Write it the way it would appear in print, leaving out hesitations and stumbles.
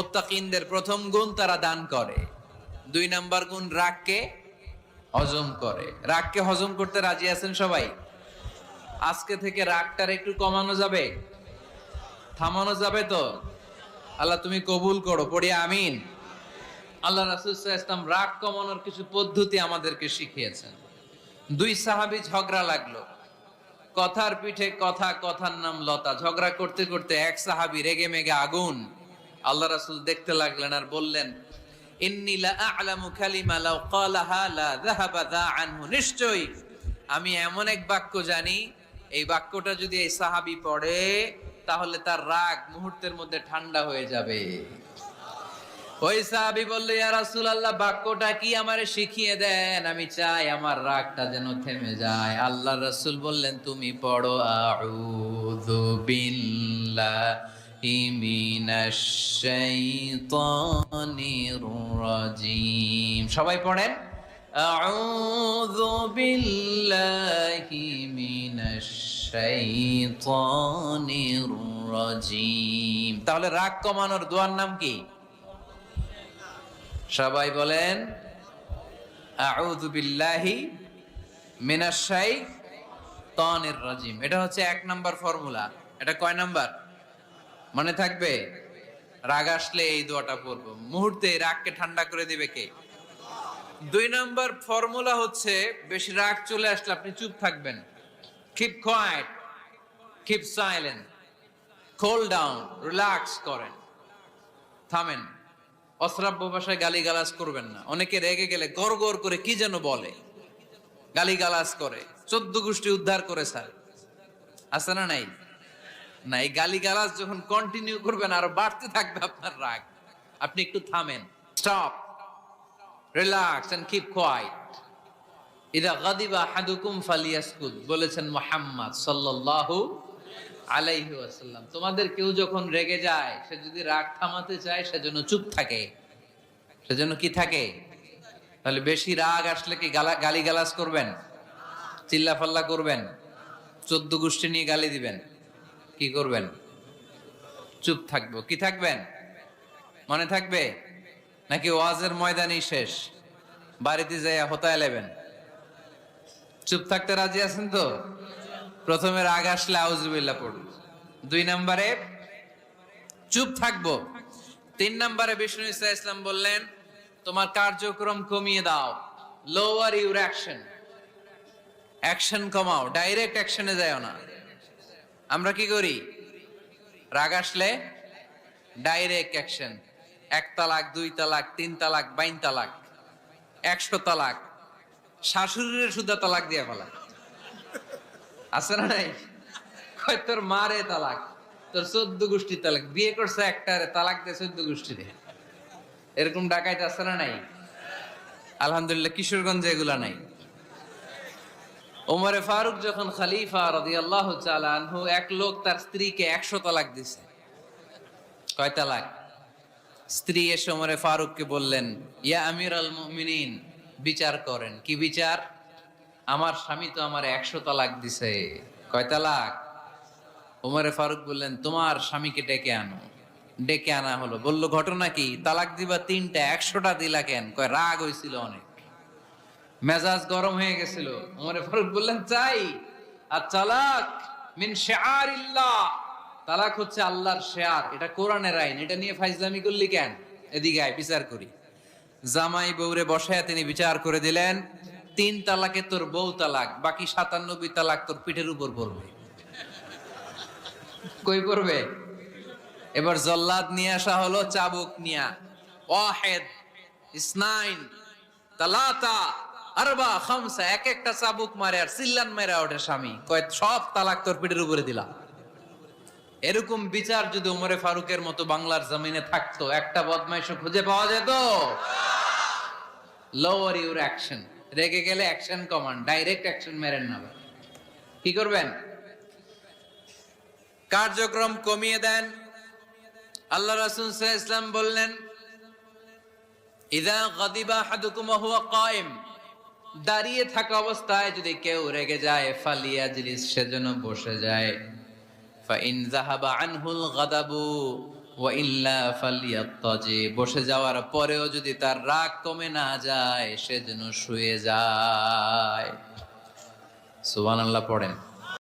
মুত্তাকিনদের প্রথম গুণ তারা দান করে। 2 নাম্বার গুণ রাগকে হজম করে। রাগকে হজম করতে রাজি আছেন সবাই? আজকে থেকে রাগটার একটু কমানো যাবে, থামানো যাবে তো? আল্লাহ তুমি কবুল করো, পড়ি আমিন। আল্লাহ রাসূল সাল্লাল্লাহু আলাইহি ওয়াসাল্লাম রাগ কমানোর কিছু পদ্ধতি আমাদেরকে শিখিয়েছেন। 2 সাহাবী ঝগড়া লাগলো, কথার পিঠে কথা, কথার নাম লতা। ঝগড়া করতে করতে এক সাহাবী রেগে মেগে আগুন। আল্লাহ রাসূল দেখতে লাগলেন আর বললেন, ইন্নী লা আ'লামু কালিমা লাউ ক্বালাহা লা যাহাবা যা আনহু। নিশ্চয়ই আমি এমন এক বাক্য জানি, এই বাক্যটা যদি এই সাহাবী পড়ে তাহলে তার রাগ মুহূর্তের মধ্যে ঠান্ডা হয়ে যাবে। ওই সাহাবী বলল, ইয়া রাসূলুল্লাহ, বাক্যটা কি আমারে শিখিয়ে দেন, আমি চাই আমার রাগটা যেন থেমে যায়। আল্লাহর রাসূল বললেন, তুমি পড়ো আউযু বিল্লাহি মিনাশ শাইতানির রাজীম। সবাই পড়েন, আউযু বিল্লাহি মিনাশ শাইতানির রাজীম। তাহলে রাগ কমানোর দোয়ার নাম কি? সবাই বলেন, আউযু বিল্লাহি মিনাশ শাইতানির রাজীম। এটা হচ্ছে 1 নাম্বার ফর্মুলা। এটা কয় নাম্বার মনে থাকবে? রাগ আসলে এই দোয়াটা পড়বো, মুহূর্তে রাগকে ঠান্ডা করে দিবে কে? 2 নাম্বার ফর্মুলা হচ্ছে, বেশি রাগ চলে আসলে আপনি চুপ থাকবেন। Keep quiet, keep silent, cool down, relax করেন, থামেন। অশ্রাব্য ভাষায় গালিগালাজ করবেন না। অনেকে রেগে গেলে গড় গড় করে কি যেন বলে, গালিগালাজ করে, 14 গোষ্ঠী উদ্ধার করে স্যার, আছে না নাই? না, এই গালিগালাজ যখন কন্টিনিউ করবেন আরো বাড়তে থাকবে আপনার রাগ। আপনি একটু থামেন, stop, relax and keep quiet. ইদা গাদিবা আহাদুকুম ফালিয়াসকুত, বলেছেন মুহাম্মদ সাল্লাল্লাহু আলাইহি ওয়াসাল্লাম। তোমাদের কেউ যখন রেগে যায়, সে যদি রাগ থামাতে চায় সেজন্য চুপ থাকে। সেজন্য কি থাকে? তাহলে বেশি রাগ আসলে কি গালিগালাজ করবেন, চিল্লাফাল্লা করবেন, 14 গোষ্ঠী নিয়ে গালি দিবেন? কি করবেন? চুপ থাকবো। কি থাকবেন? মনে থাকবে নাকি ওয়াজের ময়দানই শেষ, বাড়িতে যাইয়া হোতায় লেবেন? চুপ থাকতে রাজি আছেন তো? প্রথমে রাগ আসলে আউযুবিল্লাহ পড়ুন, 2 নম্বরে চুপ থাকবো, 3 নম্বরে বিষ্ণু ইসা ইসলাম বললেন, তোমার কার্যক্রম কমিয়ে দাও, লোয়ার ইউর অ্যাকশন। অ্যাকশন কমাও, ডাইরেক্ট অ্যাকশনে যাও না। আমরা কি করি? রাগ আসলে ডাইরেক্ট অ্যাকশন। 1 তালাক, 2 তালাক, 3 তালাক, 22 তালাক, 100 তালাক, শাশুড়ির সুদ্ধা তালাক দিয়া ফেলা, আছে না নাই? কয় তোর মারে তালাক, তোর 14 গোষ্ঠী তালাক, বিয়ে করছে একটারে তালাক দিয়ে 14 গোষ্ঠীরে। এরকম ডাকাইতে আছে না নাই? আলহামদুলিল্লাহ কিশোরগঞ্জে এগুলা নাই। ওমরে ফারুক যখন খলিফা রাদিয়াল্লাহু তাআলা আনহু, এক লোক তার স্ত্রীকে 100 তালাক দিছে। কয় তালাক? স্ত্রী এসে ওমরে ফারুককে বললেন, ইয়া আমিরাল মুমিনিন, বিচার করেন। কি বিচার? আমার স্বামী তো আমার 100 তালাক দিছে। কয় তালাক? ওমরে ফারুক বললেন, তোমার স্বামীকে ডেকে আনো। ডেকে আনা হলো। বলল, ঘটনা কি? তালাক দিবা 3টা, 100টা দিলা কেন? কয় রাগ হয়েছিল অনেক, মেজাজ গরম হয়ে গেছিল। ওমরে ফারুক বললেন, চাই। আর তালাক মিন শিআরিল্লাহ, তালাক হচ্ছে আল্লাহর শিআর, এটা কোরআনের আইন। এটা নিয়ে ফাইজলামি করলি কেন? এদিকে আয়, বিচার করি। জামাই বউরে বসায় তিনি বিচার করে দিলেন, 3 তালাকে তোর বউ তালাক, বাকি 97 তালাক তোর পিঠের উপর পড়বে। কই পড়বে? এবার জল্লাদ নিয়ে আসা হলো, চাবুক নিয়া, ওয়াহিদ, ইসনাইন, তালাতা, আরবা, খামসা, এক একটা চাবুক মারে আর চিল্লান মেরা ওঠে স্বামী। কয় সব তালাক তোর পিঠের উপরে দিলাম। এরকম বিচার যদি ওমরে ফারুকের মতো বাংলার জমিনে থাকতো, একটা বদমাইশও খুঁজে পাওয়া যেত? Lower your action. রেগে গেলে অ্যাকশন কমান্ড, ডাইরেক্ট অ্যাকশন মেরেন না। কি করবেন? কার্যক্রম কমিয়ে দেন। আল্লাহ রাসূল সাল্লাল্লাহু আলাইহি ওয়াসাল্লাম বললেন, ইযা গাদিবা আহাদুকুম ওয়া হুয়া কায়েম, দাঁড়িয়ে থাকা অবস্থায় যদি কেউ রেগে যায়, ফালিয়াজলিস, সেজন্য বসে যায়। ফাইন যাহাবা আনহুল গাদাবু, ওয়া ইল্লা ফালিয়াত্তাজি, বসে যাওয়ার পরেও যদি তার রাগ কমে না যায় সে যেন শুয়ে যায়। সুবহানাল্লাহ পড়েন।